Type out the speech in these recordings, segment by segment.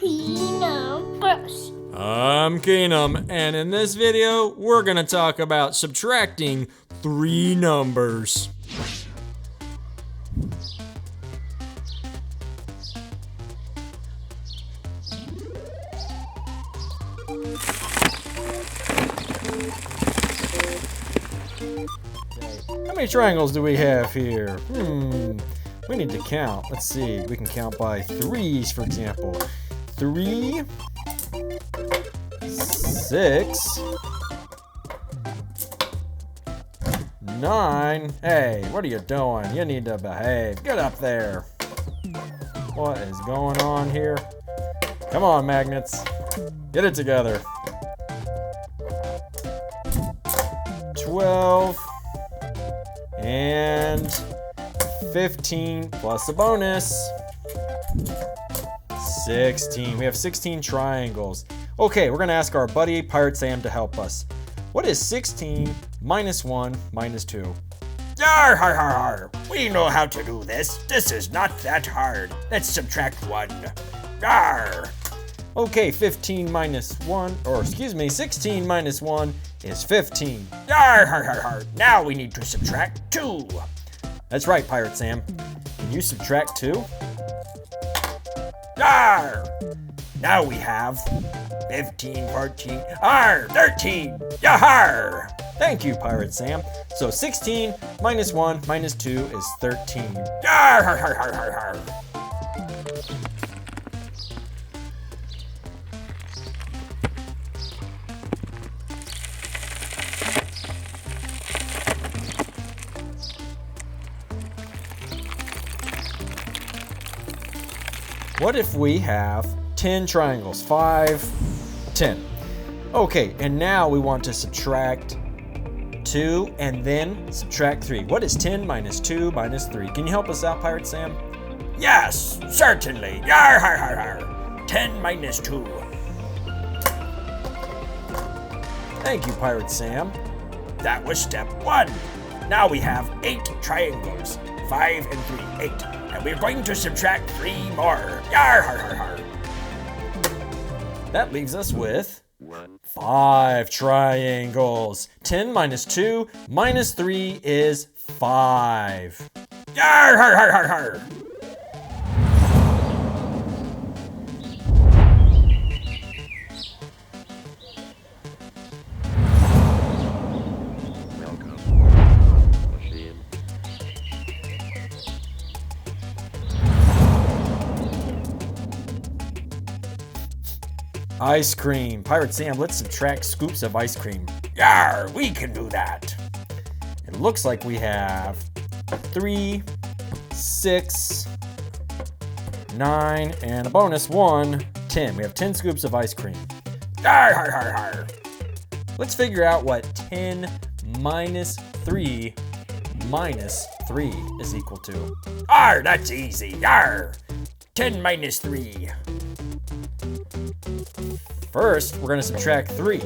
Keenumbers. I'm Keenum, and in this video, we're gonna talk about subtracting 3 numbers. How many triangles do we have here? We need to count. Let's see. We can count by 3s, for example. 3, 6, 9. Hey, what are you doing? You need to behave. Get up there. What is going on here? Come on, magnets. Get it together. 12 and 15 plus a bonus. 16. We have 16 triangles. Okay, we're gonna ask our buddy Pirate Sam to help us. What is 16 minus 1 minus 2? Yar, har, har, har. We know how to do this. This is not that hard. Let's subtract 1. Yar. Okay, 16 minus 1 is 15. Yar, har, har, har. Now we need to subtract 2. That's right, Pirate Sam. Can you subtract 2? Yar. Now we have 15, 14, 13. Yahar. Thank you, Pirate Sam. So 16 minus 1 minus 2 is 13. Yar, har, har, har, har, har. What if we have 10 triangles? 5, 10. Okay, and now we want to subtract 2 and then subtract 3. What is 10 minus 2 minus 3? Can you help us out, Pirate Sam? Yes, certainly. Yar, har, har, har. 10 minus 2. Thank you, Pirate Sam. That was step 1. Now we have 8 triangles. 5 and 3, 8. And we're going to subtract 3 more. Yar, har, har, har. That leaves us with 5 triangles. 10 minus 2 minus 3 is 5. Yar, har, har, har, har. Ice cream. Pirate Sam, let's subtract scoops of ice cream. Yar, we can do that. It looks like we have 3, 6, 9, and a bonus 1, 10. We have 10 scoops of ice cream. Yar, har, har, har. Let's figure out what 10 minus 3 minus 3 is equal to. That's easy. Yar. 10 minus 3. First, we're going to subtract 3.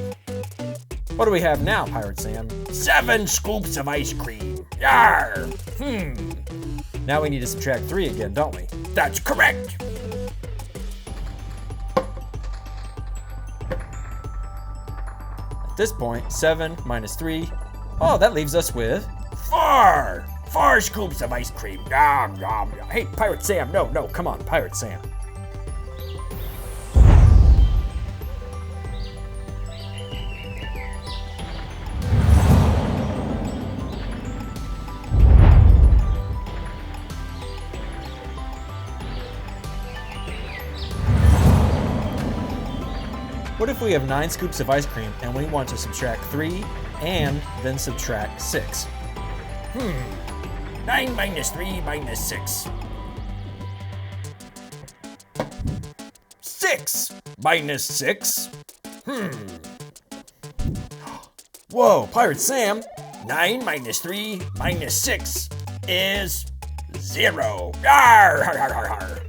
What do we have now, Pirate Sam? 7 scoops of ice cream. Yar. Now we need to subtract 3 again, don't we? That's correct. At this point, 7 minus 3. Oh, that leaves us with 4. 4 scoops of ice cream. Yum, yum, yum. Hey, Pirate Sam, no, come on, Pirate Sam. What if we have 9 scoops of ice cream and we want to subtract 3 and then subtract 6? 9 minus 3 minus 6. 6 minus 6. Whoa, Pirate Sam! 9 minus 3 minus 6 is 0. Yar, har, har, har, har.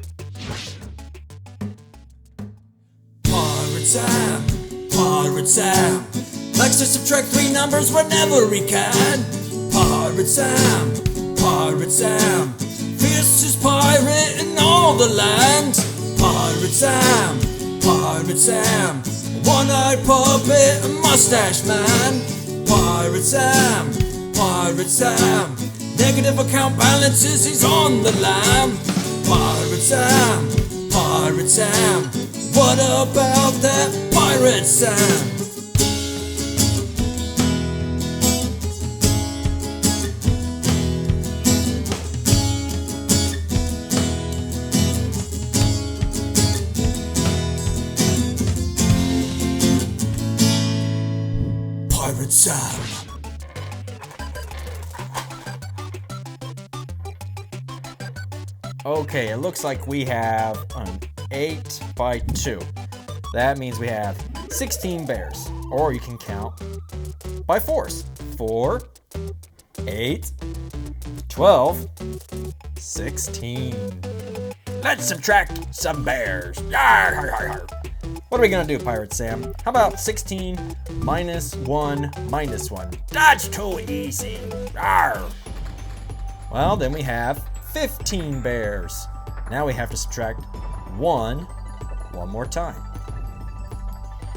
Pirate Sam likes to subtract 3 numbers whenever he can. Pirate Sam, fiercest pirate in all the land. Pirate Sam Pirate Sam, one-eyed puppet, a mustache man. Pirate Sam, Pirate Sam, negative account balances, he's on the lam. Pirate Sam, Pirate Sam, what about that Pirate Sam? Pirate Sam. Okay, it looks like we have an 8 by 2. That means we have 16 bears. Or you can count by 4s. 4, 8, 12, 16. Let's subtract some bears. Yar, har, har, har. What are we gonna do, Pirate Sam? How about 16 minus 1 minus 1? That's too easy. Yar. Well, then we have 15 bears. Now we have to subtract 1 more time.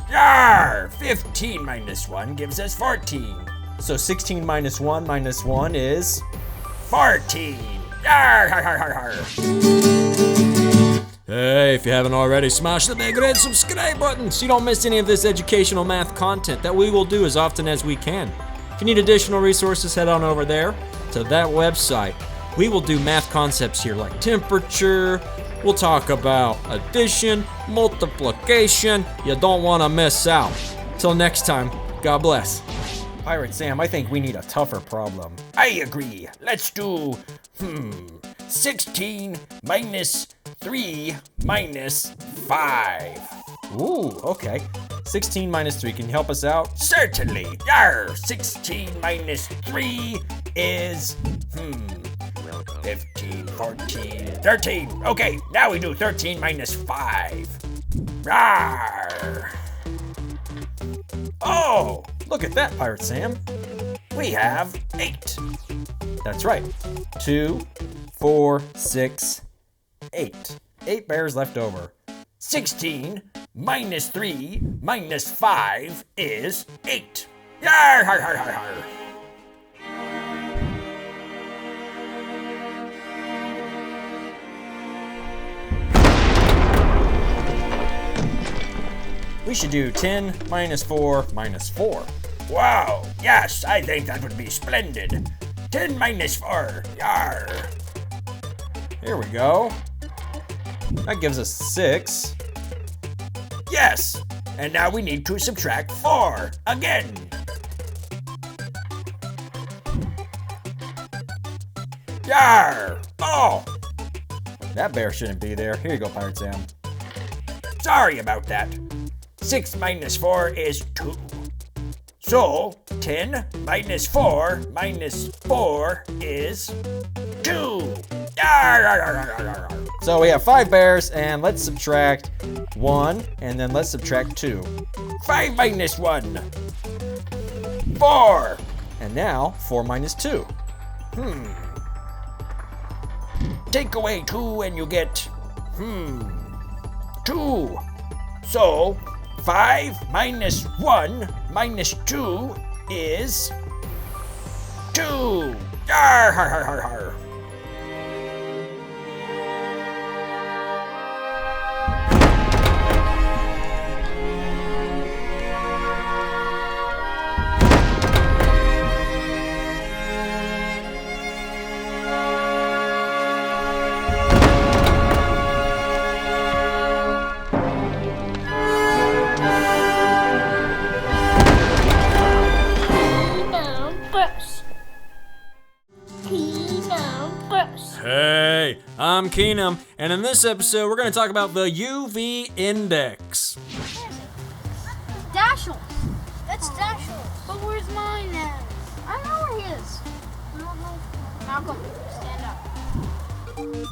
Yar! 15 minus 1 gives us 14. So 16 minus 1 is 14. Yar, har, har, har, har. Hey, if you haven't already, smash the big red subscribe button so you don't miss any of this educational math content that we will do as often as we can. If you need additional resources, head on over there to that website. We will do math concepts here like temperature. We'll talk about addition, multiplication. You don't want to miss out. Till next time, God bless. Pirate Sam, I think we need a tougher problem. I agree. Let's do 16 minus 3 minus 5. Ooh, okay. 16 minus 3, can you help us out? Certainly. Yar! 16 minus 3 is 15, 14, 13. Okay, now we do 13 minus 5. Rawr! Oh, look at that, Pirate Sam. We have 8. That's right. 2, 4, 6, 8. 8 bears left over. 16 minus 3 minus 5 is 8. Yar! Har, har, har, har. We should do 10 minus 4 minus 4. Wow, yes, I think that would be splendid. 10 minus 4, yar. Here we go. That gives us 6. Yes, and now we need to subtract 4 again. Yar! Oh, That bear shouldn't be there. Here you go, Pirate Sam. sorry about that. 6 minus 4 is 2. So, 10 minus 4 is 2. Yar, yar, yar, yar, yar, yar. So we have 5 bears, and let's subtract 1, and then let's subtract 2. 5 minus 1. 4. And now, 4 minus 2. Take away 2 and you get, 2. So, 5 minus 1 minus 2 is 2. Yar, har, har, har, har. Hey, I'm Keenum, and in this episode, we're going to talk about the UV index. Dashiell. That's Dashiell. But where's mine then? I know where he is. I don't know. Malcolm, stand up.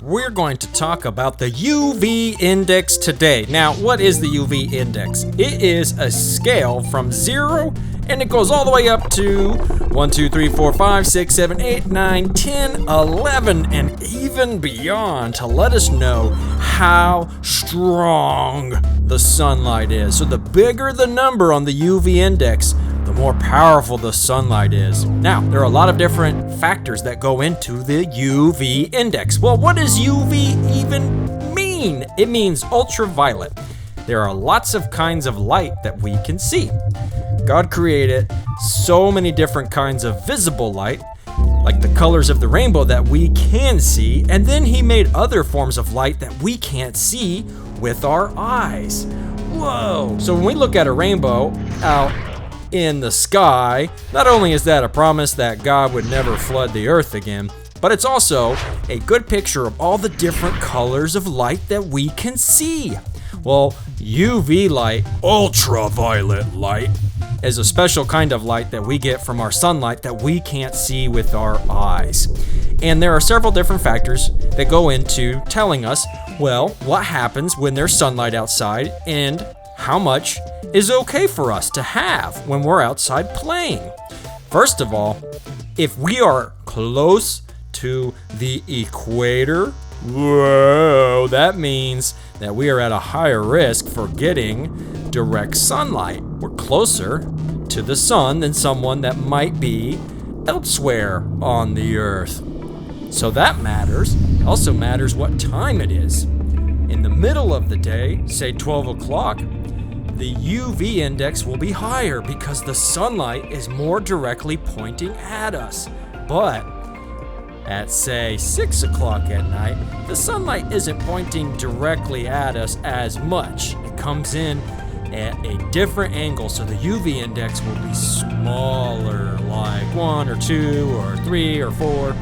we're going to talk about the UV index today. Now, what is the UV index? It is a scale from 0 and it goes all the way up to 1, 2, 3, 4, 5, 6, 7, 8, 9, 10, 11, and even beyond to let us know how strong the sunlight is. So the bigger the number on the UV index, the more powerful the sunlight is. Now, there are a lot of different factors that go into the UV index. Well, what does UV even mean? It means ultraviolet. There are lots of kinds of light that we can see. God created so many different kinds of visible light, like the colors of the rainbow that we can see, and then he made other forms of light that we can't see with our eyes. Whoa! So when we look at a rainbow out in the sky, not only is that a promise that God would never flood the earth again, but it's also a good picture of all the different colors of light that we can see. Well, UV light, ultraviolet light, is a special kind of light that we get from our sunlight that we can't see with our eyes. And there are several different factors that go into telling us, well, what happens when there's sunlight outside and how much is okay for us to have when we're outside playing. First of all, if we are close to the equator, whoa, that means that we are at a higher risk for getting direct sunlight. We're closer to the sun than someone that might be elsewhere on the earth. So that matters. It also matters what time it is. In the middle of the day, say 12 o'clock, the UV index will be higher because the sunlight is more directly pointing at us. But at say 6 o'clock at night, the sunlight isn't pointing directly at us as much. It comes in at a different angle, so the UV index will be smaller, like 1 or 2 or 3 or 4.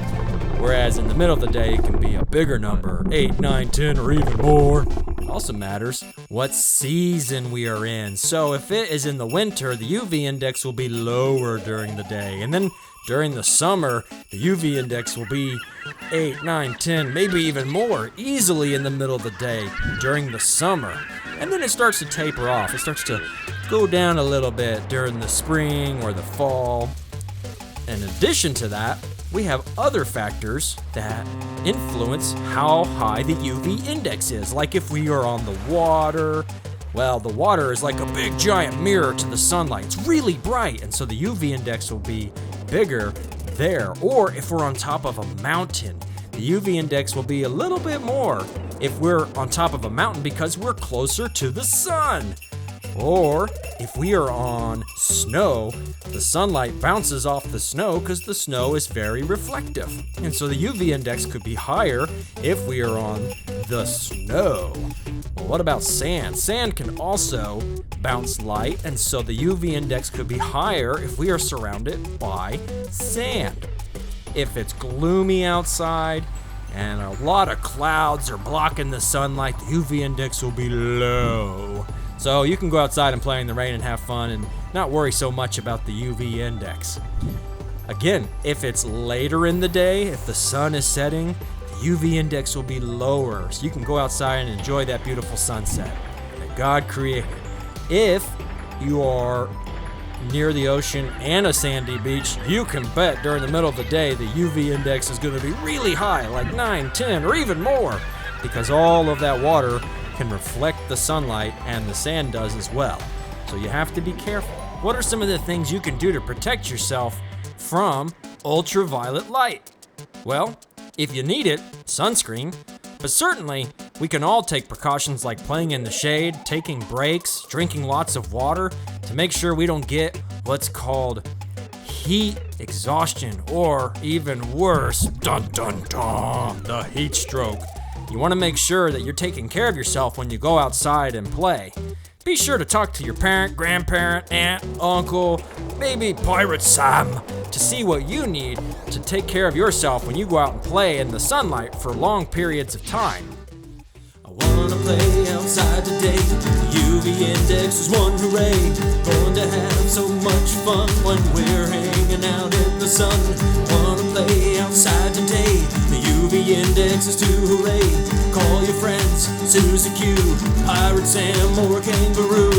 Whereas in the middle of the day, it can be a bigger number, 8, 9, 10, or even more. It also matters what season we are in. So if it is in the winter, the UV index will be lower during the day. And then during the summer, the UV index will be 8, 9, 10, maybe even more, easily in the middle of the day during the summer. And then it starts to taper off. It starts to go down a little bit during the spring or the fall. In addition to that, we have other factors that influence how high the UV index is. Like if we are on the water, well, the water is like a big giant mirror to the sunlight. It's really bright, and so the UV index will be bigger there. Or if we're on top of a mountain, the UV index will be a little bit more if we're on top of a mountain because we're closer to the sun. Or if we are on snow, the sunlight bounces off the snow because the snow is very reflective. And so the UV index could be higher if we are on the snow. Well, what about sand? Sand can also bounce light, and so the UV index could be higher if we are surrounded by sand. If it's gloomy outside and a lot of clouds are blocking the sunlight, the UV index will be low. So you can go outside and play in the rain and have fun and not worry so much about the UV index. Again, if it's later in the day, if the sun is setting, the UV index will be lower. So you can go outside and enjoy that beautiful sunset that God created. If you are near the ocean and a sandy beach, you can bet during the middle of the day the UV index is going to be really high, like 9, 10, or even more, because all of that water can reflect the sunlight, and the sand does as well. So you have to be careful. What are some of the things you can do to protect yourself from ultraviolet light? Well, if you need it, sunscreen. But certainly, we can all take precautions like playing in the shade, taking breaks, drinking lots of water to make sure we don't get what's called heat exhaustion, or even worse, dun dun dun, the heat stroke. You want to make sure that you're taking care of yourself when you go outside and play. Be sure to talk to your parent, grandparent, aunt, uncle, maybe Pirate Sam, to see what you need to take care of yourself when you go out and play in the sunlight for long periods of time. I wanna play outside today. The UV index is 1, hooray. Going to have so much fun when we're hanging out in the sun. Wanna play outside today. The UV index is 2, hooray. Call your friends, Susie Q, Pirate Sam, or Kangaroo.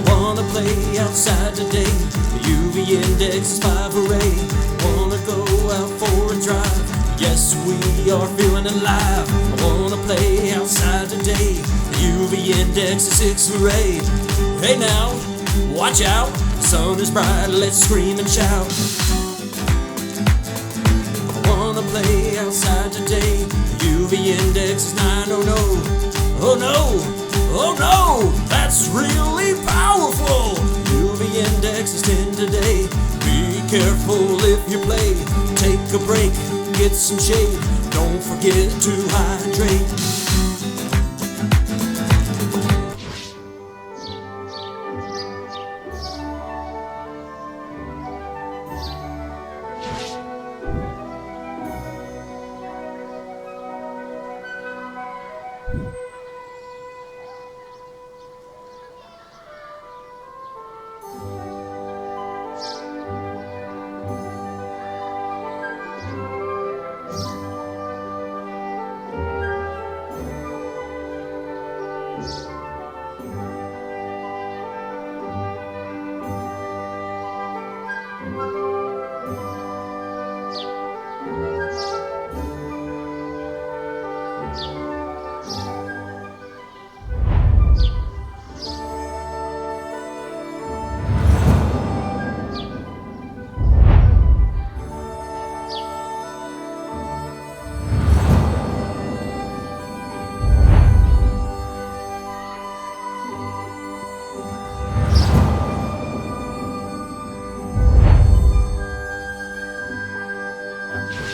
Wanna play outside today? The UV index is 5, hooray. Wanna go out for a drive? Yes, we are feeling alive. I wanna play outside today. The UV index is 6, hooray. Hey now, watch out. The sun is bright, let's scream and shout. I wanna play outside today. The UV index is 9, oh no. Oh no, oh no, that's really powerful. UV index is 10 today. Be careful if you play. Take a break, get some shade. Don't forget to hydrate.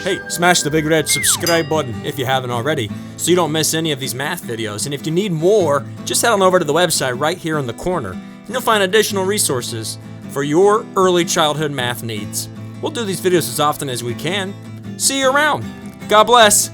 Hey, smash the big red subscribe button if you haven't already, so you don't miss any of these math videos. And if you need more, just head on over to the website right here in the corner, and you'll find additional resources for your early childhood math needs. We'll do these videos as often as we can. See you around. God bless.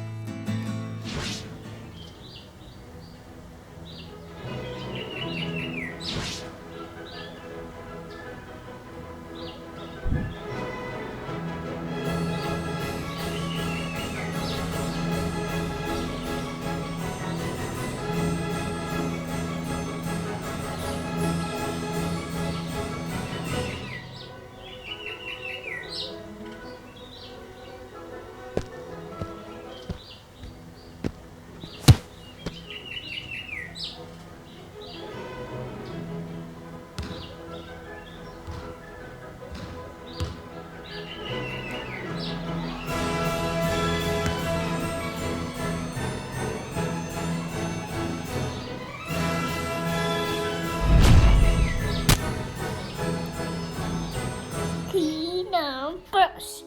Keenumbers.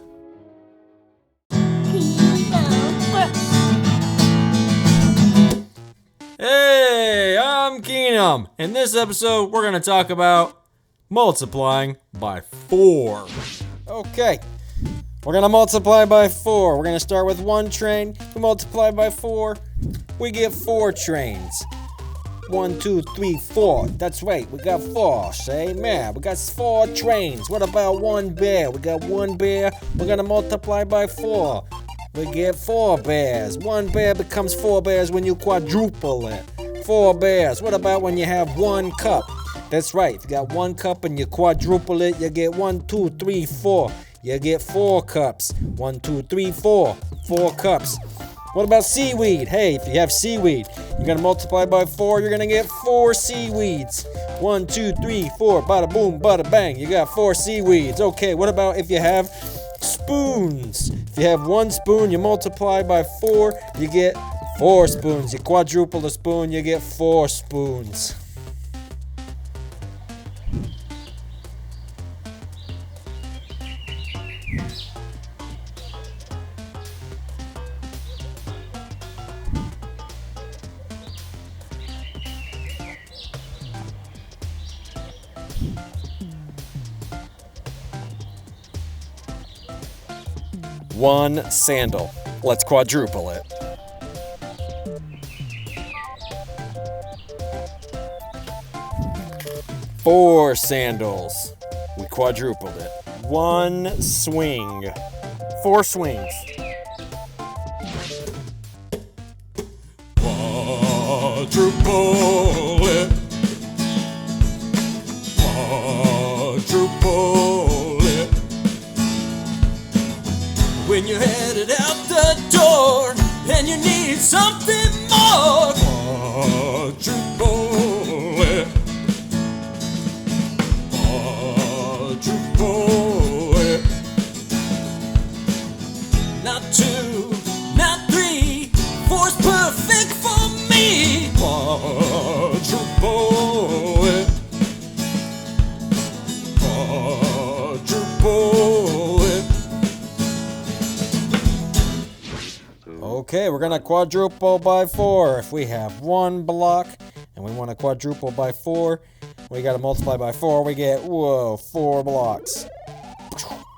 Keenumbers. Hey, I'm Keenum. In this episode, we're going to talk about multiplying by 4. Okay, we're gonna multiply by 4. We're gonna start with 1 train. We multiply by 4, we get 4 trains. 1, 2, 3, 4. That's right, we got 4. Say, man, we got 4 trains. What about 1 bear? We got 1 bear. We're gonna multiply by 4. We get 4 bears. 1 bear becomes 4 bears when you quadruple it. 4 bears. What about when you have 1 cup? That's right, if you got 1 cup and you quadruple it, you get 1, 2, 3, 4. You get 4 cups. 1, 2, 3, 4. 4 cups. What about seaweed? Hey, if you have seaweed, you're gonna multiply by 4, you're gonna get 4 seaweeds. 1, 2, 3, 4, bada boom, bada bang, you got 4 seaweeds. Okay, what about if you have spoons? If you have 1 spoon, you multiply by 4, you get 4 spoons. You quadruple the spoon, you get 4 spoons. One sandal. Let's quadruple it. 4 sandals. We quadrupled it. 1 swing. 4 swings. Quadruple it. Quadruple it. When you're headed out the door and you need something more. Quadruple it. Quadruple it. Not 2, not 3, 4's perfect for me. Quadruple it. Quadruple it. Okay, we're gonna quadruple by 4. If we have 1 block and we want to quadruple by 4, we gotta multiply by 4. We get, 4 blocks.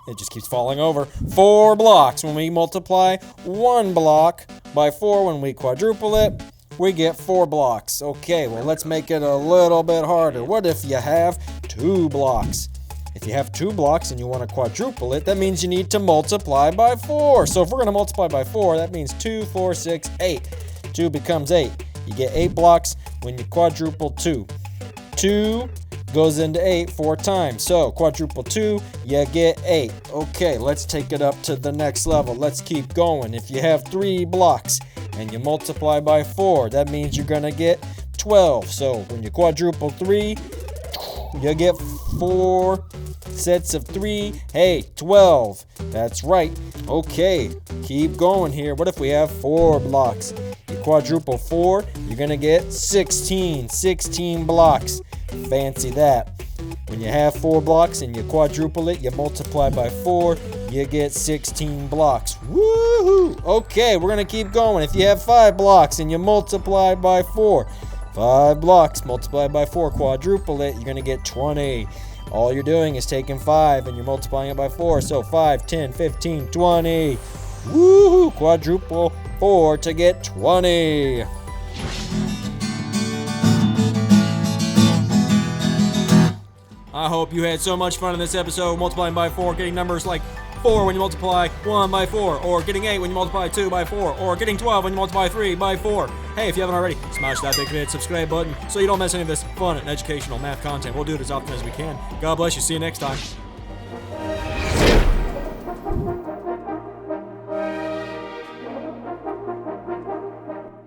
It just keeps falling over. 4 blocks. When we multiply 1 block by 4, when we quadruple it, we get 4 blocks. Okay, well, let's make it a little bit harder. What if you have 2 blocks? If you have 2 blocks and you want to quadruple it, that means you need to multiply by 4. So if we're going to multiply by 4, that means 2, 4, 6, 8. 2 becomes 8. You get 8 blocks when you quadruple 2. 2 goes into 8 4 times. So quadruple 2, you get 8. Okay, let's take it up to the next level. Let's keep going. If you have 3 blocks and you multiply by 4, that means you're going to get 12. So when you quadruple 3, you get 4 sets of 3. Hey, 12. That's right. Okay, keep going here. What if we have 4 blocks? You quadruple 4, you're going to get 16. 16 blocks. Fancy that. When you have 4 blocks and you quadruple it, you multiply by 4, you get 16 blocks. Woohoo! Okay, we're going to keep going. If you have 5 blocks and you multiply by 4, 5 blocks multiplied by 4, quadruple it, you're going to get 20. All you're doing is taking 5 and you're multiplying it by 4. So 5, 10, 15, 20. Woohoo! Quadruple 4 to get 20. I hope you had so much fun in this episode multiplying by 4, getting numbers like 4 when you multiply 1 by 4, or getting 8 when you multiply 2 by 4, or getting 12 when you multiply 3 by 4. Hey, if you haven't already, smash that big red subscribe button so you don't miss any of this fun and educational math content. We'll do it as often as we can. God bless you. See you next time.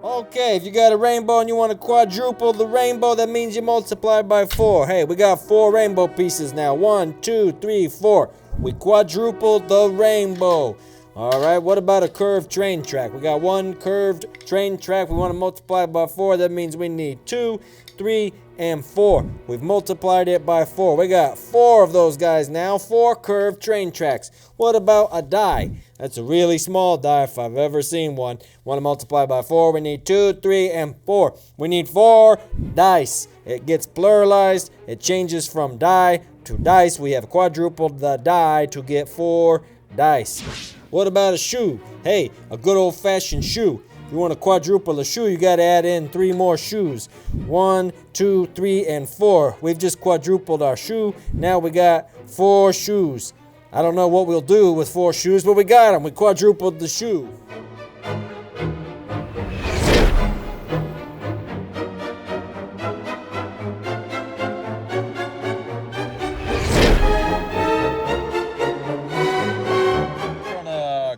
Okay, if you got a rainbow and you want to quadruple the rainbow, that means you multiply by 4. Hey, we got 4 rainbow pieces now. 1, 2, 3, 4. We quadrupled the rainbow. All right, what about a curved train track? We got 1 curved train track. We want to multiply by 4. That means we need 2, 3, and 4. We've multiplied it by 4. We got 4 of those guys now. 4 curved train tracks. What about a die? That's a really small die if I've ever seen one. Want to multiply by 4? We need 2, 3, and 4. We need 4 dice. It gets pluralized. It changes from die to dice. We have quadrupled the die to get 4 dice. What about a shoe? Hey, a good old-fashioned shoe. If you want to quadruple a shoe, you got to add in 3 more shoes. 1, 2, 3, and 4. We've just quadrupled our shoe. Now we got 4 shoes. I don't know what we'll do with 4 shoes, but we got them. We quadrupled the shoe.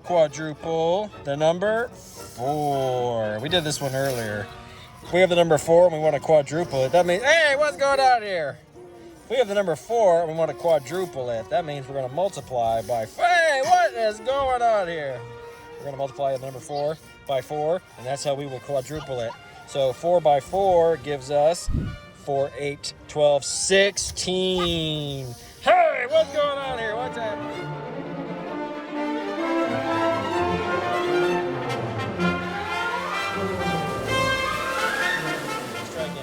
Quadruple the number 4. We did this one earlier. If we have the number 4 and we want to quadruple it, that means, hey, what's going on here? If we have the number 4 and we want to quadruple it, that means we're going to multiply by, hey, what is going on here? We're going to multiply the number 4 by 4, and that's how we will quadruple it. So 4 by 4 gives us 4, 8, 12, 16. Hey, what's going on here? What's happening?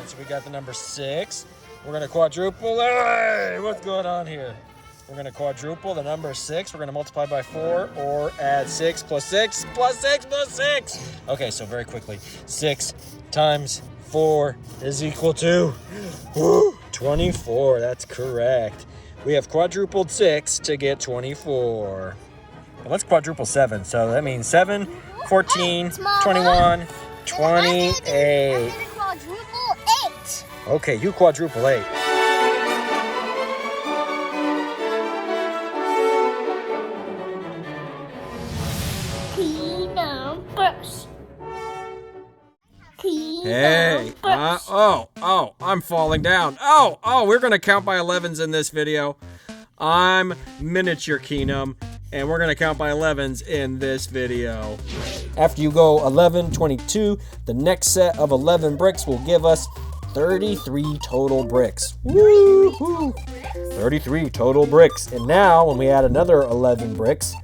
So we got the number 6. We're going to quadruple. Hey, what's going on here? We're going to quadruple the number 6. We're going to multiply by 4 or add 6 plus 6 plus 6 plus 6. Okay, so very quickly. 6 times 4 is equal to 24. That's correct. We have quadrupled 6 to get 24. Let's quadruple 7. So that means 7, 14, 21, 28. I'm gonna quadruple 8. Okay, you quadruple 8. Keenumbers. Hey, I'm falling down. We're gonna count by 11s in this video. I'm Miniature Keenum, and we're gonna count by 11s in this video. After you go 11, 22, the next set of 11 bricks will give us 33 total bricks. Woo-hoo! 33 total bricks. And now, when we add another 11 bricks,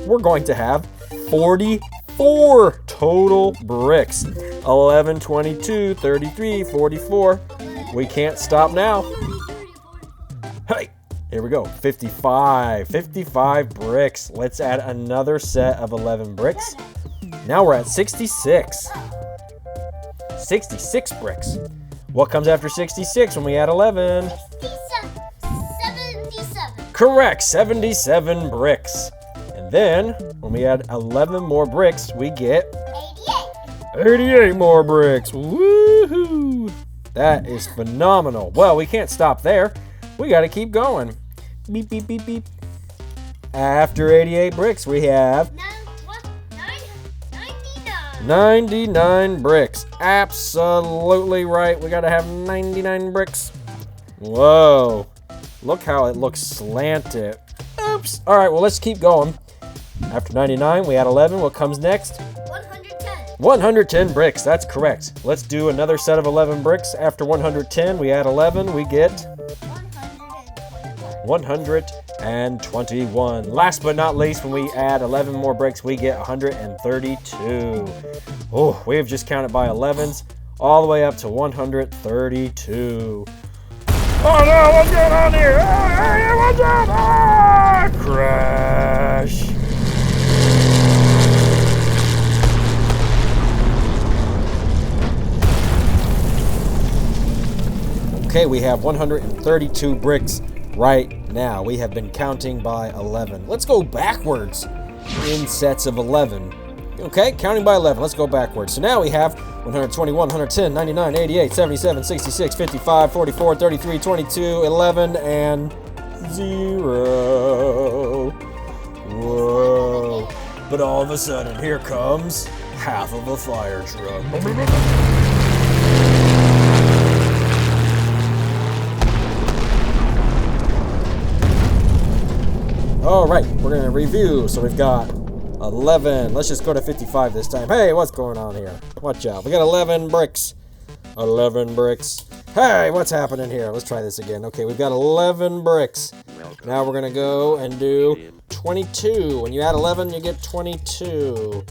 we're going to have 44 total bricks. 11, 22, 33, 44. We can't stop now. Hey, here we go. 55 bricks. Let's add another set of 11 bricks. Now we're at 66. 66 bricks. What comes after 66 when we add 11? 77. Correct, 77 bricks. And then, when we add 11 more bricks, we get 88 more bricks. Woohoo! That is phenomenal. Well, we can't stop there. We got to keep going. Beep, beep, beep, beep. After 88 bricks, we have 99 bricks. Absolutely right. We got to have 99 bricks. Whoa. Look how it looks slanted. Oops. All right, well, let's keep going. After 99, we add 11. What comes next? 110 bricks. That's correct. Let's do another set of 11 bricks. After 110, we add 11. We get 121. Last but not least, when we add 11 more bricks, we get 132. Oh, we have just counted by 11s all the way up to 132. Oh no, what's going on here? Hey, what's up? Ah, crash. Okay, we have 132 bricks right now. We have been counting by 11. Let's go backwards in sets of 11. Okay, counting by 11. Let's go backwards. So now we have 121, 110, 99, 88, 77, 66, 55, 44, 33, 22, 11, and 0. Whoa. But all of a sudden, here comes half of a fire truck. All right, we're gonna review. So we've got 11. Let's just go to 55 this time. Hey, what's going on here? Watch out. We got 11 bricks. 11 bricks. Hey, what's happening here? Let's try this again. Okay, we've got 11 bricks. Now we're gonna go and do 22. When you add 11, you get 22.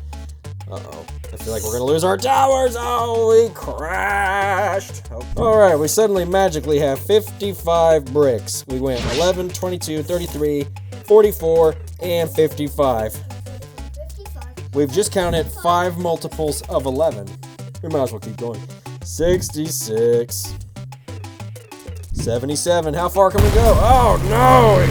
Uh-oh. I feel like we're gonna lose our towers. Oh, we crashed. All right, we suddenly magically have 55 bricks. We went 11, 22, 33, 44, and 55. We've just counted 5 multiples of 11. We might as well keep going. 66. 77. How far can we go? Oh, no!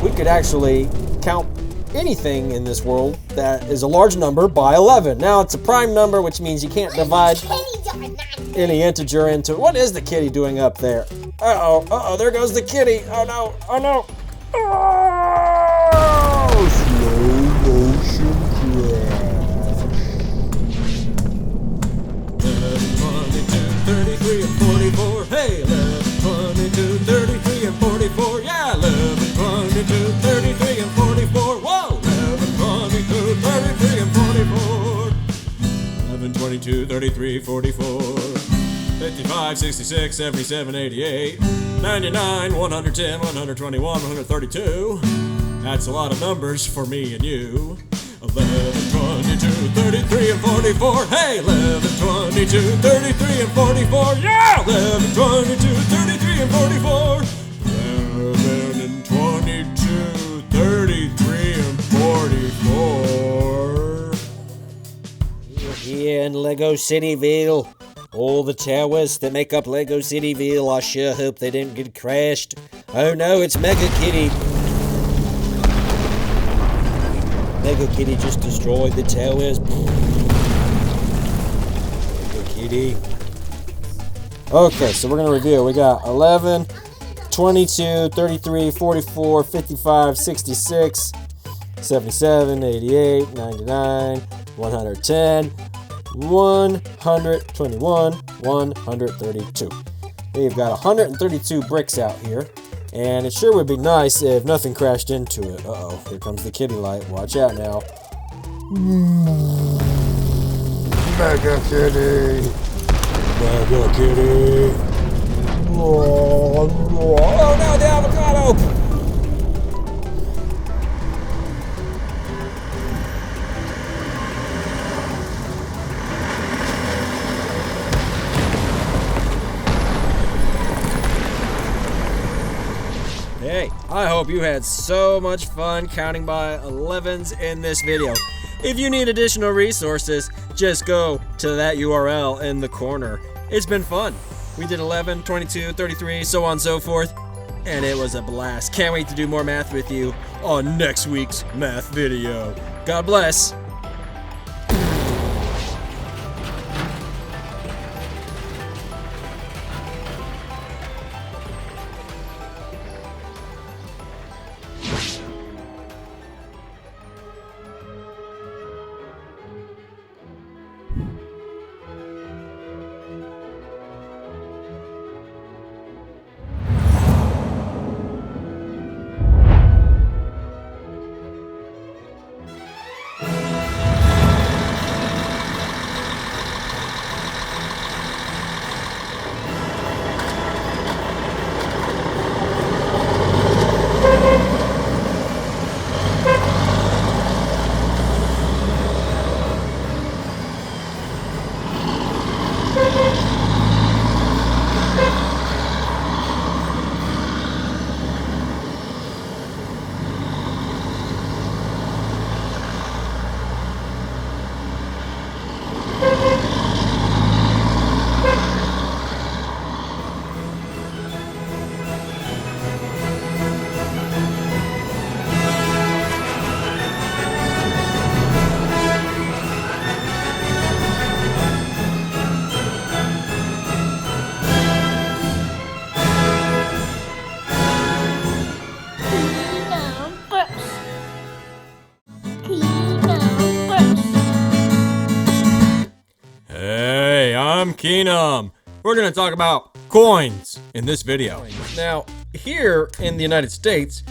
We could actually count anything in this world that is a large number by 11. Now, it's a prime number, which means you can't divide any integer into... What is the kitty doing up there? Uh-oh, there goes the kitty. Oh, no, oh, no. Oh, slow motion crash. 11, 22, 33, and 44. Hey, 11, 22, 33, and 44. Yeah, 11, 22, 33, and 44. Whoa, 11, 22, 33, and 44. 11, 22, 33, 44. 55, 66, 77, 88, 99, 110, 121, 132. That's a lot of numbers for me and you. 11, 22, 33, and 44. Hey, 11, 22, 33, and 44. Yeah! 11, 22, 33, and 44. 11, and 22, 33, and 44. Here in Lego Cityville, All the towers that make up Lego Cityville, I sure hope they didn't get crashed. Oh no, it's Mega Kitty. Mega Kitty just destroyed the towers. Mega Kitty. Okay, so we're going to review. We got 11, 22, 33, 44, 55, 66, 77, 88, 99, 110, 121, 132. We've got 132 bricks out here, and it sure would be nice if nothing crashed into it. Uh-oh, here comes the kitty light. Watch out now. Mega Kitty! Mega Kitty! Oh no, the avocado! Hey, I hope you had so much fun counting by 11s in this video. If you need additional resources, just go to that URL in the corner. It's been fun. We did 11, 22, 33, so on and so forth, and it was a blast. Can't wait to do more math with you on next week's math video. God bless. Hey, I'm Keenum. We're gonna talk about coins in this video. Now, here in the United States,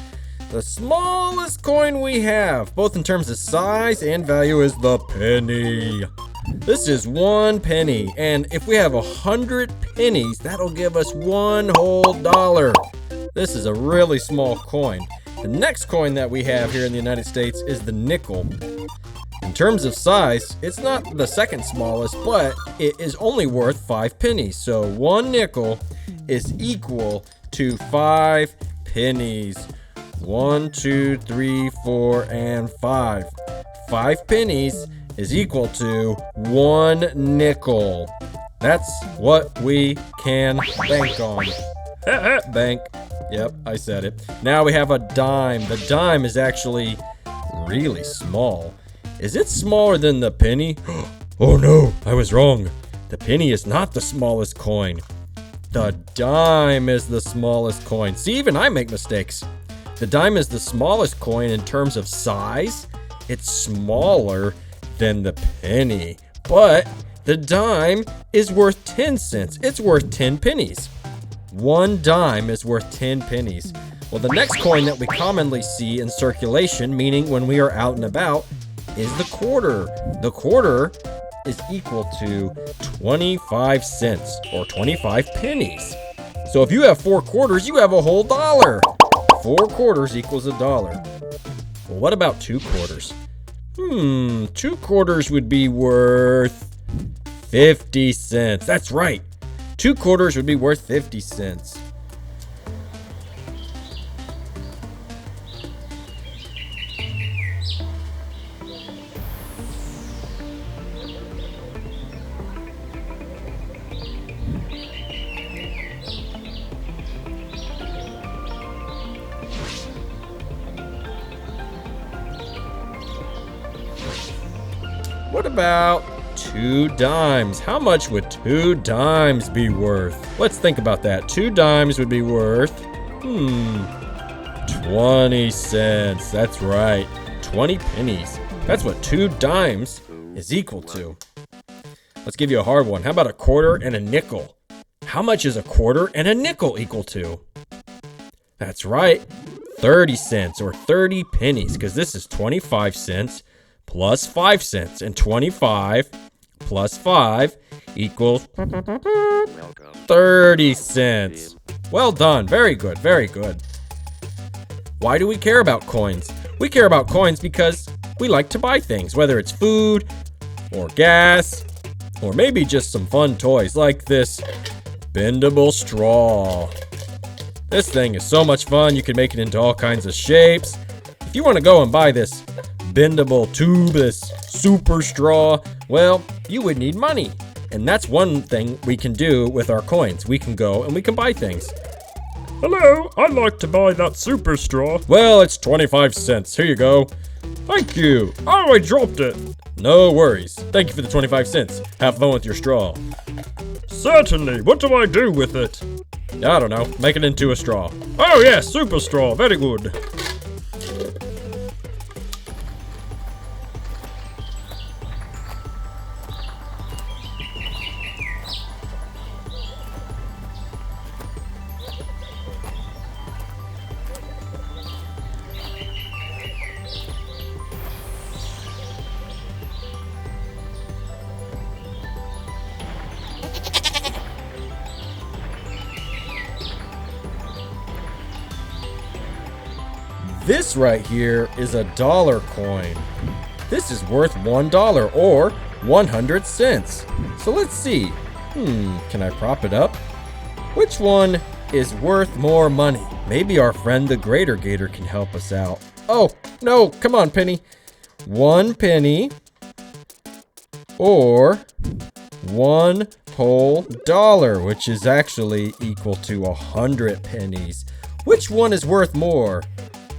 the smallest coin we have, both in terms of size and value, is the penny. This is 1 penny, and if we have 100 pennies, that'll give us $1 whole dollar. This is a really small coin. The next coin that we have here in the United States is the nickel. In terms of size, it's not the second smallest, but it is only worth 5 pennies. So 1 nickel is equal to 5 pennies. 1, 2, 3, 4, and 5. 5 pennies is equal to 1 nickel. That's what we can bank on. Bank. Yep, I said it. Now we have a dime. The dime is actually really small. Is it smaller than the penny? Oh no, I was wrong. The penny is not the smallest coin. The dime is the smallest coin. See, even I make mistakes. The dime is the smallest coin in terms of size. It's smaller than the penny. But the dime is worth 10 cents. It's worth 10 pennies. 1 dime is worth 10 pennies. Well, the next coin that we commonly see in circulation, meaning when we are out and about, is the quarter. The quarter is equal to 25 cents or 25 pennies. So if you have 4 quarters, you have a whole dollar. 4 quarters equals $1. Well, what about 2 quarters? 2 quarters would be worth 50 cents. That's right. 2 quarters would be worth 50 cents. What about 2 dimes? How much would 2 dimes be worth? Let's think about that. 2 dimes would be worth, 20 cents. That's right, 20 pennies. That's what 2 dimes is equal to. Let's give you a hard one. How about a quarter and a nickel? How much is a quarter and a nickel equal to? That's right, 30 cents or 30 pennies, because this is 25 cents plus 5 cents, and 25 plus 5 equals 30 cents. Well done. Very good. Very good. Why do we care about coins? We care about coins because we like to buy things, whether it's food or gas or maybe just some fun toys like this bendable straw. This thing is so much fun. You can make it into all kinds of shapes. If you want to go and buy this bendable tube, this super straw, well, you would need money. And that's one thing we can do with our coins. We can go and we can buy things. Hello, I'd like to buy that super straw. Well, it's 25 cents. Here you go. Thank you. Oh, I dropped it. No worries. Thank you for the 25 cents. Have fun with your straw. Certainly. What do I do with it? I don't know. Make it into a straw. Oh, yeah, super straw. Very good. This right here is a dollar coin. This is worth $1 or 100 cents. So let's see. Can I prop it up? Which one is worth more money? Maybe our friend the Greater Gator can help us out. Oh, no, come on, penny. 1 penny or 1 whole dollar, which is actually equal to 100 pennies. Which one is worth more?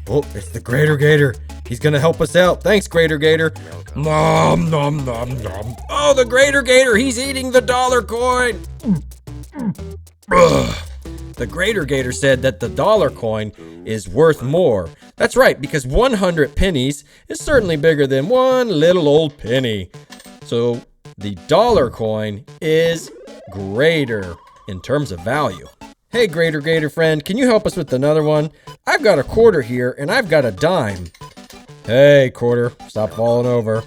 Oh, it's the Greater Gator. He's gonna help us out. Thanks, Greater Gator. Nom, nom, nom, nom. Oh, the Greater Gator, he's eating the dollar coin. The Greater Gator said that the dollar coin is worth more. That's right, because 100 pennies is certainly bigger than one little old penny. So the dollar coin is greater in terms of value. Hey, Greater Gator friend, can you help us with another one? I've got a quarter here, and I've got a dime. Hey, quarter, stop falling over.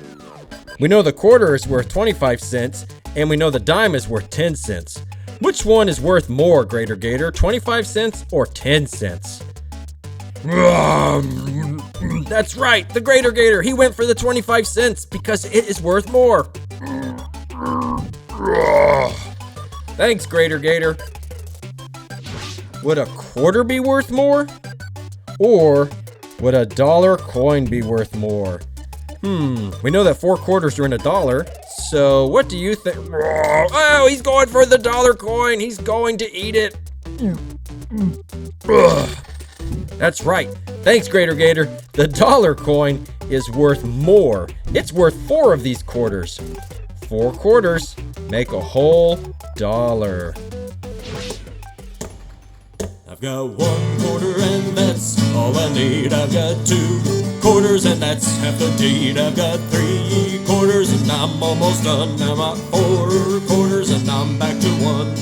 We know the quarter is worth 25 cents, and we know the dime is worth 10 cents. Which one is worth more, Greater Gator, 25 cents or 10 cents? That's right, the Greater Gator, he went for the 25 cents because it is worth more. Thanks, Greater Gator. Would a quarter be worth more? Or would a dollar coin be worth more? We know that 4 quarters are in $1, so what do you think? Oh, he's going for the dollar coin. He's going to eat it. That's right. Thanks, Greater Gator. The dollar coin is worth more. It's worth 4 of these quarters. 4 quarters make a whole dollar. I've got 1 quarter and that's all I need. I've got 2 quarters and that's half the deed. I've got 3 quarters and I'm almost done. I'm at 4 quarters and I'm back to 1.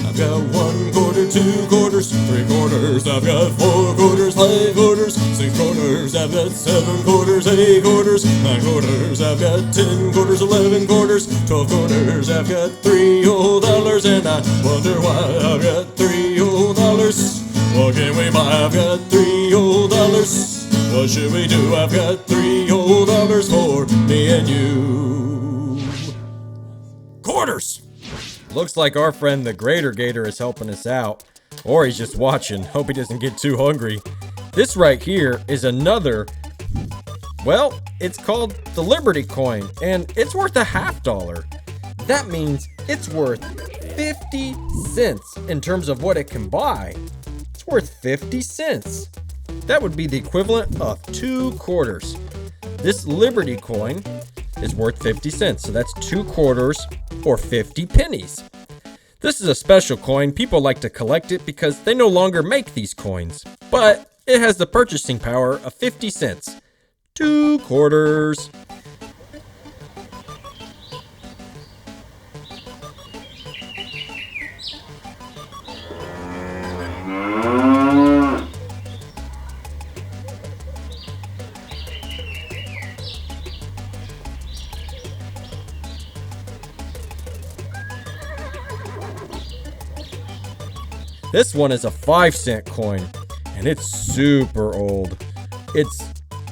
I've got 1 quarter, 2 quarters, 3 quarters. I've got 4 quarters, 5 quarters, 6 quarters. I've got 7 quarters, 8 quarters, 9 quarters. I've got 10 quarters, 11 quarters, 12 quarters. I've got 3 whole dollars, and I wonder why I've got 3 whole dollars. What can we buy? I've got 3 whole dollars. What should we do? I've got 3 whole dollars for me and you. Quarters! Looks like our friend the Greater Gator is helping us out. Or he's just watching. Hope he doesn't get too hungry. This right here is another, well, it's called the Liberty coin, and it's worth a $50. That means it's worth 50 cents in terms of what it can buy. It's worth 50 cents. that would be the equivalent of 2 quarters. This Liberty coin is worth 50 cents, so that's 2 quarters or 50 pennies. This is a special coin. People like to collect it because they no longer make these coins, but it has the purchasing power of 50 cents. 2 quarters. This one is a 5-cent coin, and it's super old. It's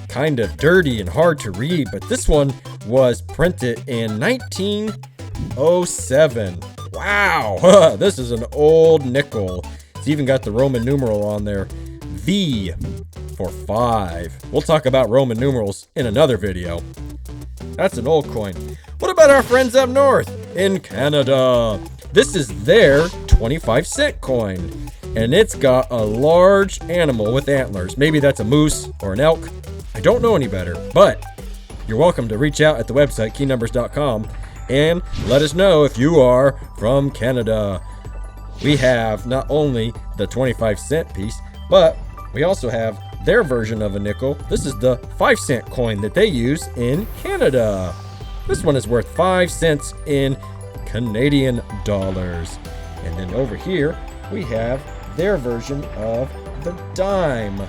kind of dirty and hard to read, but this one was printed in 1907. Wow, this is an old nickel. It's even got the Roman numeral on there, V for 5. We'll talk about Roman numerals in another video. That's an old coin. What about our friends up north in Canada? This is their 25-cent coin, and it's got a large animal with antlers. Maybe that's a moose or an elk. I don't know any better, but you're welcome to reach out at the website, keenumbers.com, and let us know if you are from Canada. We have not only the 25-cent piece, but we also have their version of a nickel. This is the 5-cent coin that they use in Canada. This one is worth 5 cents in Canadian dollars. And then over here, we have their version of the dime.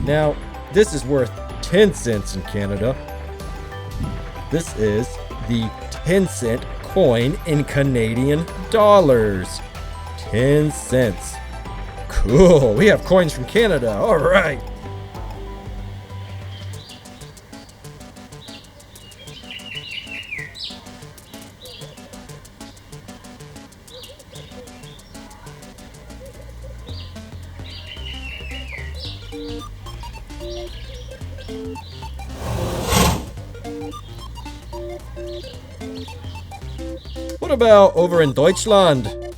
Now, this is worth 10 cents in Canada. This is the 10-cent coin in Canadian dollars. 10 cents. Cool, we have coins from Canada. All right. What about over in Deutschland,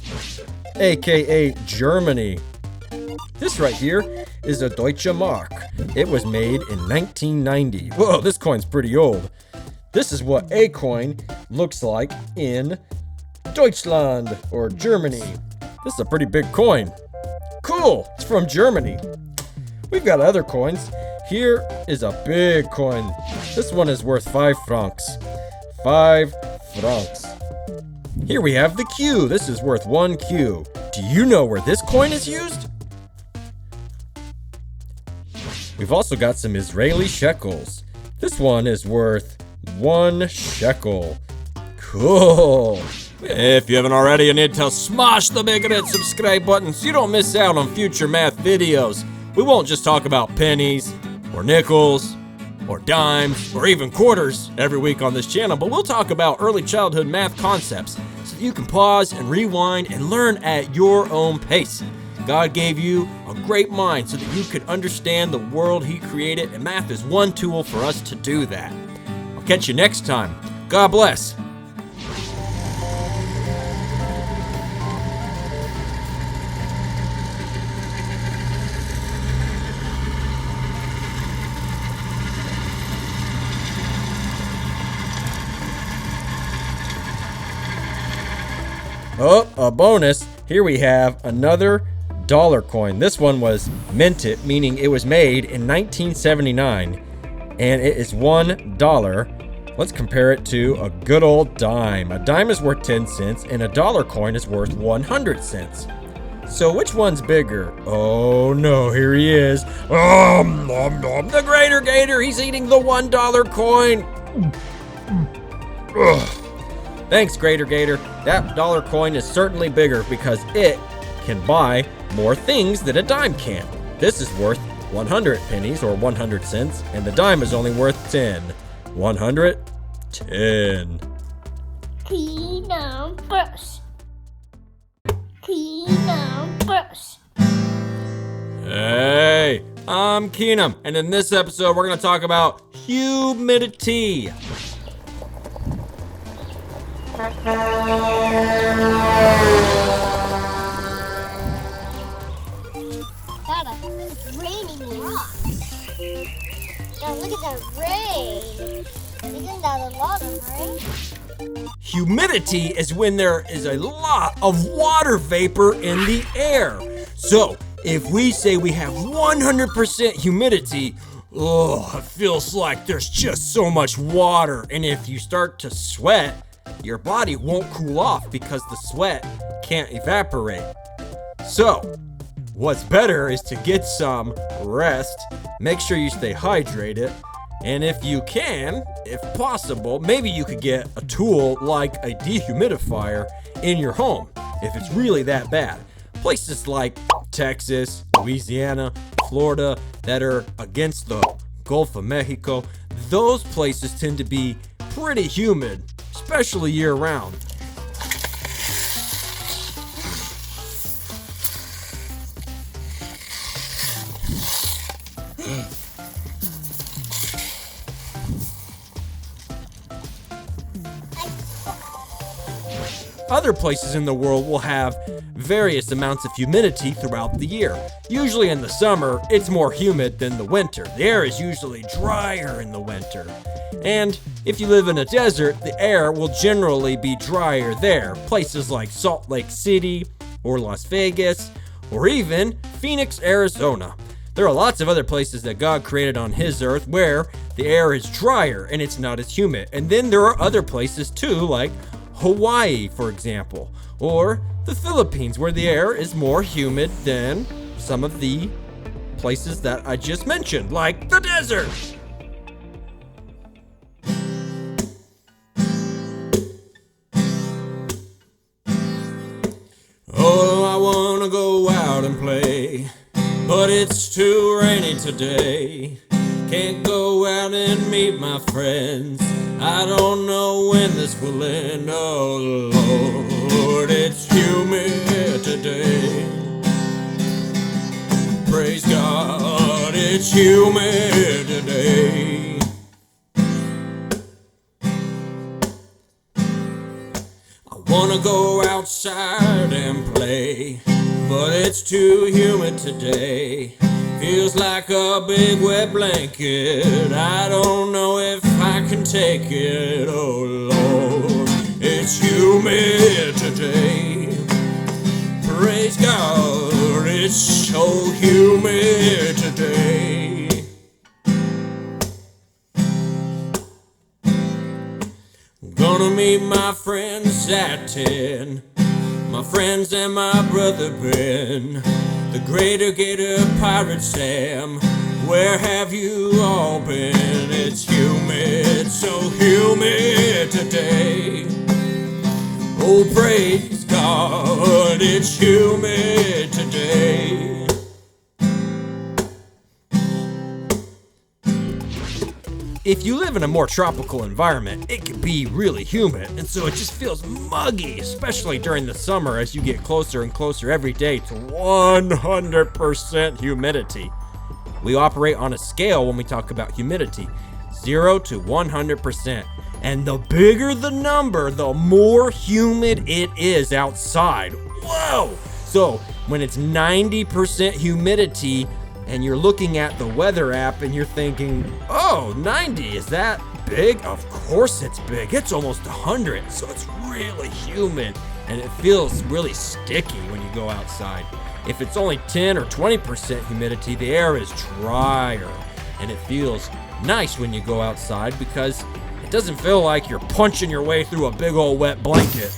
aka Germany? This right here is a Deutsche Mark. It was made in 1990. Whoa, this coin's pretty old. This is what a coin looks like in Deutschland or Germany. This is a pretty big coin. Cool, it's from Germany. We've got other coins. Here is a big coin. This one is worth 5 francs. 5 francs. Here we have the Q. This is worth 1 Q. Do you know where this coin is used? We've also got some Israeli shekels. This one is worth 1 shekel. Cool. If you haven't already, you need to smash the big red subscribe button so you don't miss out on future math videos. We won't just talk about pennies, or nickels, or dimes, or even quarters every week on this channel, but we'll talk about early childhood math concepts so that you can pause and rewind and learn at your own pace. God gave you a great mind so that you could understand the world He created, and math is one tool for us to do that. I'll catch you next time. God bless. Oh, a bonus. Here we have another dollar coin. This one was minted, meaning it was made in 1979, and it is $1. Let's compare it to a good old dime. A dime is worth 10 cents, and a dollar coin is worth 100 cents. So which one's bigger? Oh no, here he is. The Greater Gator, he's eating the $1 coin. Ugh. Thanks, Greater Gator. That dollar coin is certainly bigger because it can buy more things that a dime can. This is worth 100 pennies or 100 cents, and the dime is only worth 10. 110. Keenumbers. Keenumbers. Hey, I'm Keenum, and in this episode, we're going to talk about humidity. Dada, it's raining here. Now look at that rain. Isn't that a lot of rain? Humidity is when there is a lot of water vapor in the air. So, if we say we have 100% humidity, it feels like there's just so much water. And if you start to sweat, your body won't cool off because the sweat can't evaporate. So, what's better is to get some rest, make sure you stay hydrated, and if you can, if possible, maybe you could get a tool like a dehumidifier in your home if it's really that bad. Places like Texas, Louisiana, Florida that are against the Gulf of Mexico, those places tend to be pretty humid, especially year-round. Other places in the world will have various amounts of humidity throughout the year. Usually in the summer, it's more humid than the winter. The air is usually drier in the winter. And if you live in a desert, the air will generally be drier there. Places like Salt Lake City, or Las Vegas, or even Phoenix, Arizona. There are lots of other places that God created on His earth where the air is drier and it's not as humid. And then there are other places too, like Hawaii, for example, or the Philippines, where the air is more humid than some of the places that I just mentioned, like the desert. Oh, I wanna go out and play, but it's too rainy today. Can't go out and meet my friends. I don't know when this will end. Oh Lord, it's humid today. Praise God, it's humid today. I wanna go outside and play, but it's too humid today. Feels like a big wet blanket. I don't know if I can take it. Oh Lord, it's humid today. Praise God, it's so humid today. I'm gonna meet my friends at 10. My friends and my brother Ben, the Greater Gator Pirate Sam. Where have you all been? It's humid, so humid today. Oh, praise God, it's humid today. If you live in a more tropical environment, it can be really humid, and so it just feels muggy, especially during the summer as you get closer and closer every day to 100% humidity. We operate on a scale when we talk about humidity, 0 to 100%. And the bigger the number, the more humid it is outside. Whoa! So when it's 90% humidity, and you're looking at the weather app and you're thinking, oh, 90, is that big? Of course it's big. It's almost 100, so it's really humid and it feels really sticky when you go outside. If it's only 10 or 20% humidity, the air is drier and it feels nice when you go outside because it doesn't feel like you're punching your way through a big old wet blanket.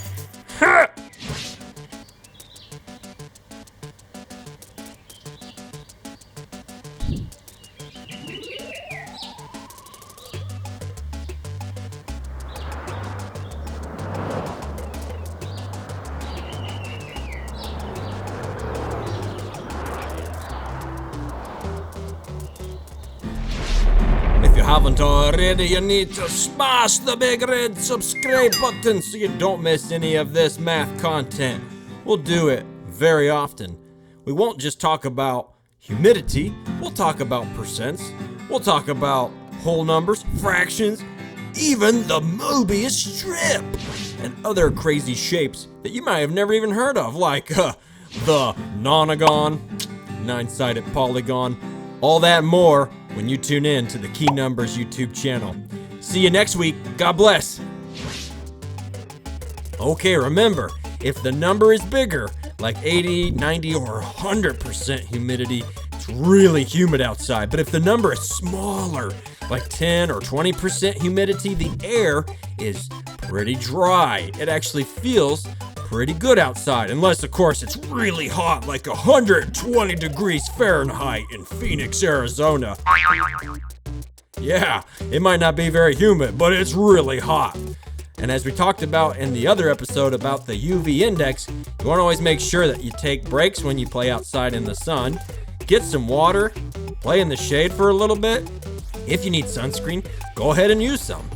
If you haven't already, you need to smash the big red subscribe button so you don't miss any of this math content. We'll do it very often. We won't just talk about humidity, we'll talk about percents, we'll talk about whole numbers, fractions, even the Mobius strip, and other crazy shapes that you might have never even heard of, like the nonagon, nine-sided polygon. All that and more when you tune in to the Keenumbers YouTube channel. See you next week. God bless. Okay, remember, if the number is bigger, like 80, 90, or 100% humidity, it's really humid outside. But if the number is smaller, like 10 or 20% humidity, the air is pretty dry. It actually feels pretty good outside, unless of course it's really hot, like 120 degrees Fahrenheit in Phoenix, Arizona. Yeah, it might not be very humid, but it's really hot. And as we talked about in the other episode about the UV index, you want to always make sure that you take breaks when you play outside in the sun, get some water, play in the shade for a little bit. If you need sunscreen, go ahead and use some.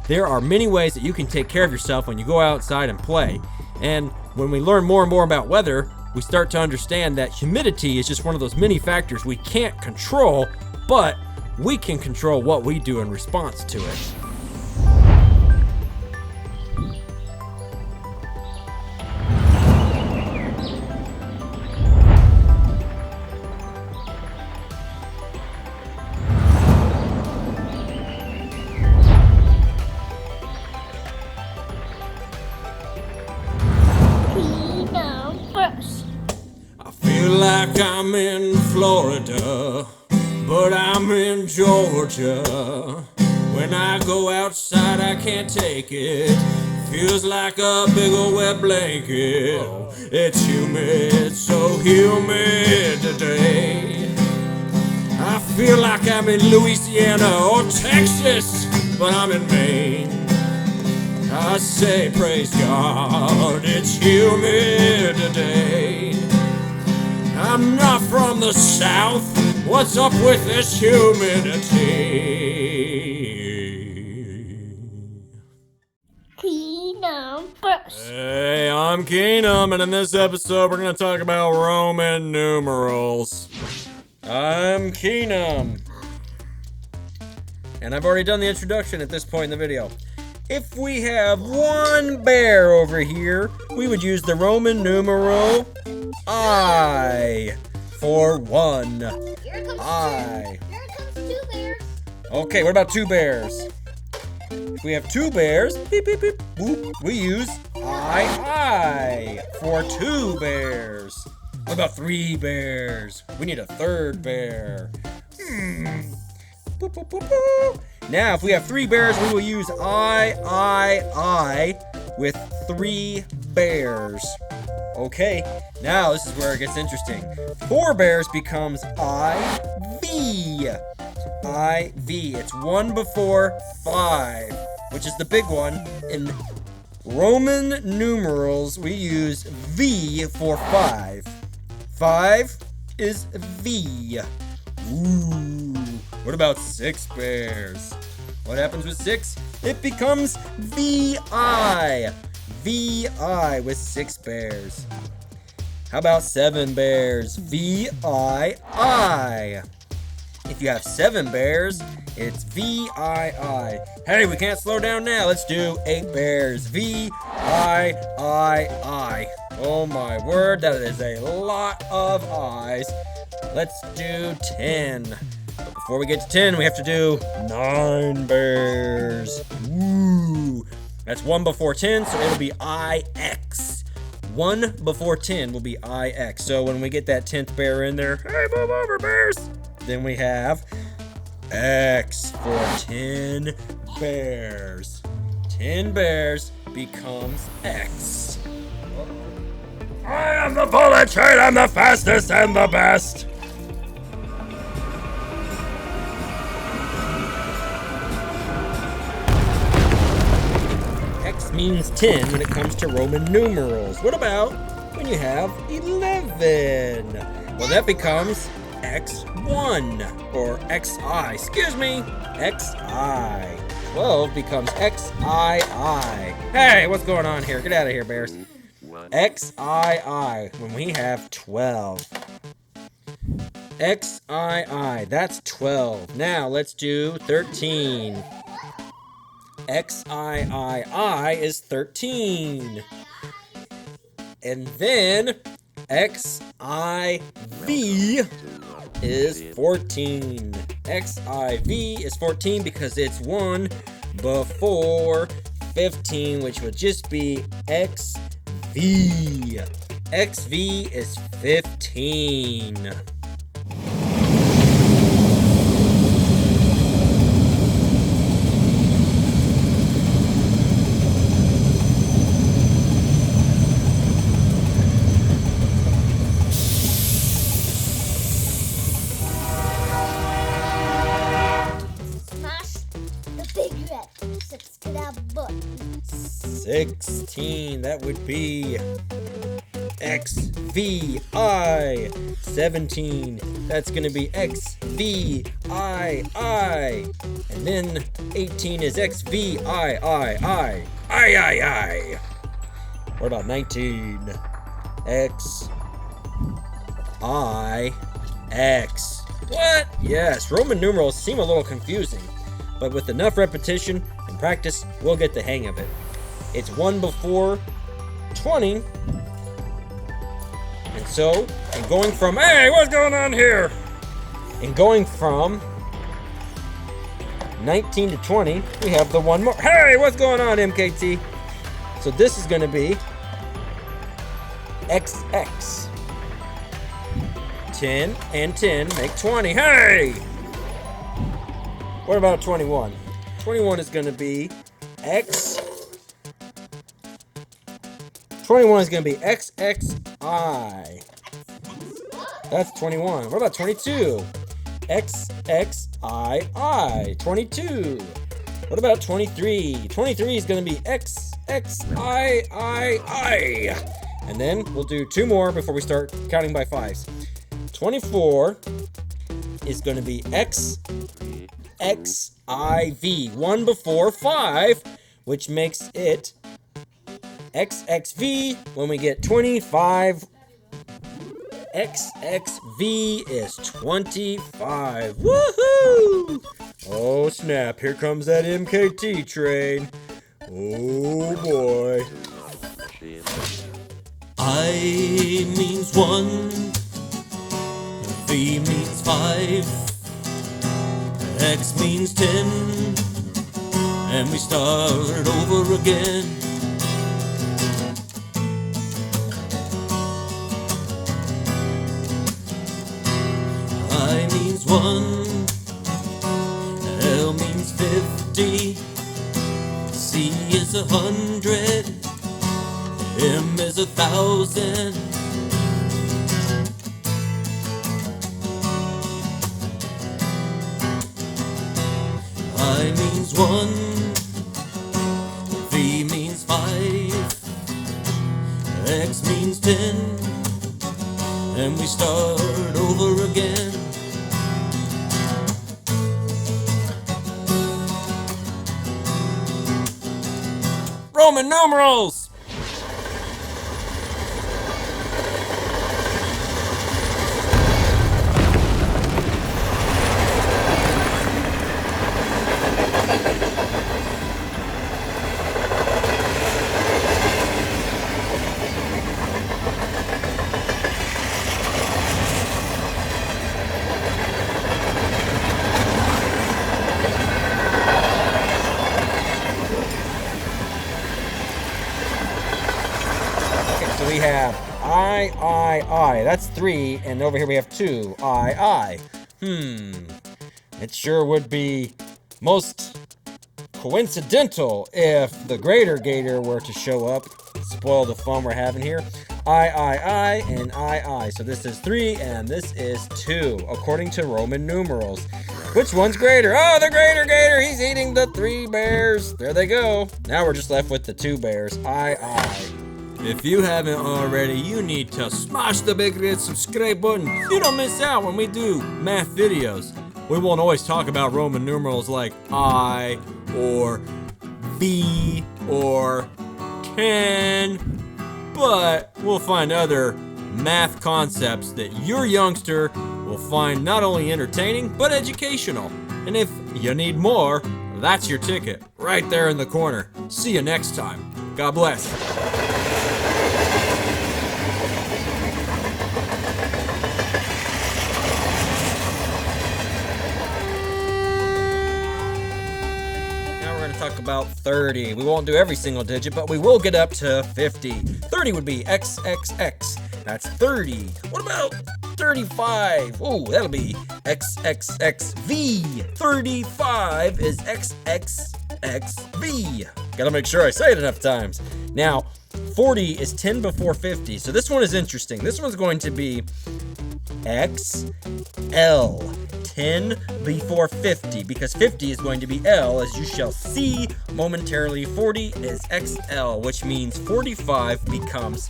There are many ways that you can take care of yourself when you go outside and play. And when we learn more and more about weather, we start to understand that humidity is just one of those many factors we can't control, but we can control what we do in response to it. Keenumbers. I feel like I'm in Florida, but I'm in Georgia. When I go outside, I can't take it. Feels like a big old wet blanket. It's humid, so humid today. I feel like I'm in Louisiana or Texas, but I'm in Maine. I say praise God, it's humid today. I'm not from the South. What's up with this humidity? Keenumbers. Hey, I'm Keenum, and in this episode, we're going to talk about Roman numerals. I'm Keenum. And I've already done the introduction at this point in the video. If we have one bear over here, we would use the Roman numeral I for one. Here comes I. Here comes two bears. Okay, what about two bears? If we have two bears, beep, beep, beep, boop, we use I for two bears. What about three bears? We need a third bear. Boop, boop, boop, boop. Now, if we have three bears, we will use I with three bears. Okay, now this is where it gets interesting. Four bears becomes IV. It's one before 5, which is the big one. In Roman numerals, we use V for 5. 5 is V. Ooh. What about 6 bears? What happens with 6? It becomes VI. VI with 6 bears. How about 7 bears? VII. If you have 7 bears, it's VII. Hey, we can't slow down now. Let's do 8 bears. VIII. Oh my word, that is a lot of I's. Let's do 10. But before we get to 10, we have to do 9 bears. Woo! That's 1 before 10, so it'll be IX. 1 before 10 will be IX. So when we get that 10th bear in there, hey, move over, bears! Then we have X for 10 bears. 10 bears becomes X. I am the bullet train, I'm the fastest and the best. X means 10 when it comes to Roman numerals. What about when you have 11? Well, that becomes X1 or XI. Excuse me, XI. 12 becomes XII. Hey, what's going on here? Get out of here, bears. XII when we have 12. XII, that's 12. Now let's do 13. XIII is 13. And then XIV is 14. XIV is 14 because it's 1 before 15, which would just be XV. XV is 15. Smash the big red subscribe button. 16, that would be XVI. 17, that's gonna be XVII. And then 18 is XVIII. I. What about 19? XIX. What? Yes, Roman numerals seem a little confusing, but with enough repetition and practice, we'll get the hang of it. It's 1 before 20. And so, in going from, hey, what's going on here? In going from 19 to 20, we have the one more. Hey, what's going on, MKT? So this is going to be XX. 10 and 10 make 20. Hey! What about 21? 21 is going to be X. 21 is going to be XXI. That's 21. What about 22? XXII. 22. What about 23? 23 is going to be XXIII. And then we'll do 2 more before we start counting by 5s. 24 is going to be XXIV. 1 before 5, which makes it XXV when we get 25. XXV is 25. Woohoo! Oh snap, here comes that MKT train. Oh boy. I means 1, V means 5, X means 10, and we start over again. I means 1, L means 50, C is 100, M is 1,000. I means 1, V means 5, X means 10, and we start over again. Roman numerals! So we have I. That's 3, and over here we have 2. I. It sure would be most coincidental if the greater gator were to show up, spoil the fun we're having here. I, and I. So this is 3, and this is 2, according to Roman numerals. Which one's greater? Oh, the greater gator! He's eating the 3 bears. There they go. Now we're just left with the 2 bears. I. If you haven't already, you need to smash the big red subscribe button so you don't miss out when we do math videos. We won't always talk about Roman numerals like I or V or 10, but we'll find other math concepts that your youngster will find not only entertaining, but educational. And if you need more, that's your ticket, right there in the corner. See you next time. God bless. talk about 30. We won't do every single digit, but we will get up to 50. 30 would be XXX. That's 30. What about 35? Oh, that'll be XXXV. 35 is XXXV. Gotta make sure I say it enough times. Now, 40 is 10 before 50, so this one is interesting. This one's going to be XL. 10 before 50, because 50 is going to be L, as you shall see momentarily. 40 is XL, which means 45 becomes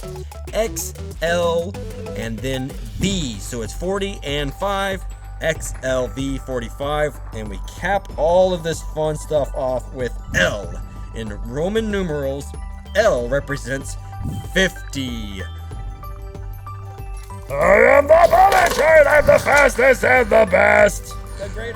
XL and then V. So it's 40 and 5, XLV 45, and we cap all of this fun stuff off with L. In Roman numerals, L represents 50. I am the bullet train, I'm the fastest and the best. The great.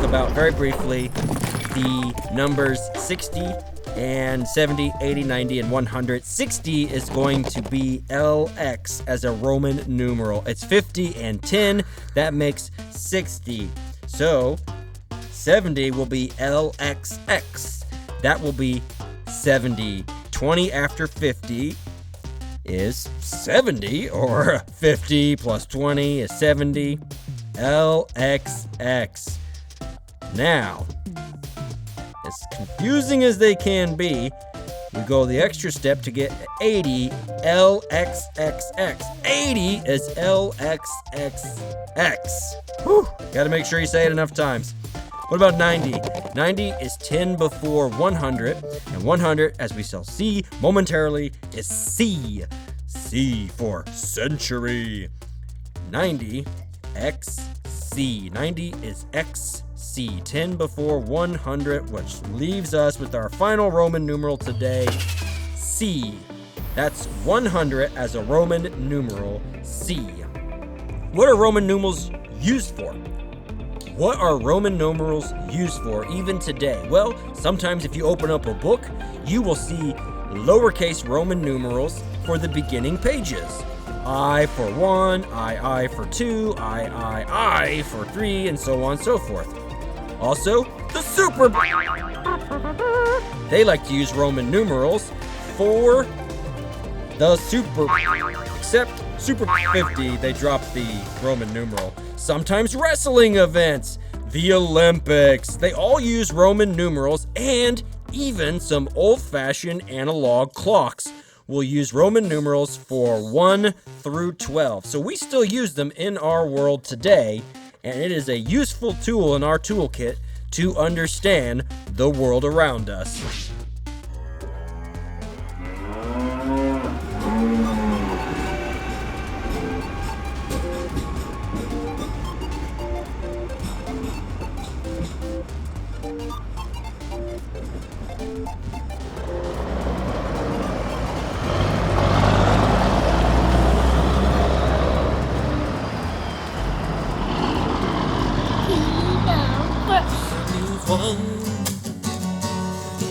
About very briefly the numbers 60 and 70, 80, 90, and 100. 60 is going to be LX as a Roman numeral. It's 50 and 10. That makes 60. So 70 will be LXX. That will be 70. 20 after 50 is 70, or 50 plus 20 is 70. LXX. Now, as confusing as they can be, we go the extra step to get 80, LXXX. 80 is LXXX. Whew, gotta make sure you say it enough times. What about 90? 90 is 10 before 100, and 100, as we shall see momentarily, is C. C for century. 90, XC. 90 is XC. 10 before 100, which leaves us with our final Roman numeral today, C. That's 100 as a Roman numeral, C. What are Roman numerals used for? What are Roman numerals used for even today? Well, sometimes if you open up a book, you will see lowercase Roman numerals for the beginning pages. I for 1, I for 2, I for 3, and so on and so forth. Also, the super... They like to use Roman numerals for the super... Except Super 50, they drop the Roman numeral. Sometimes wrestling events, the Olympics, they all use Roman numerals, and even some old-fashioned analog clocks will use Roman numerals for 1 through 12. So we still use them in our world today, and it is a useful tool in our toolkit to understand the world around us.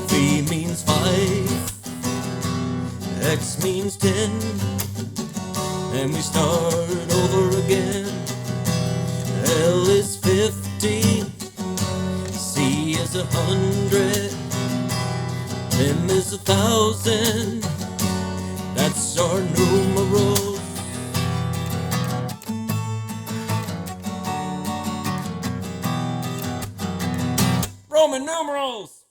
V means 5, X means 10, and we start over again. L is 50, C is 100, M is 1,000. That's our numerals. Roman numerals.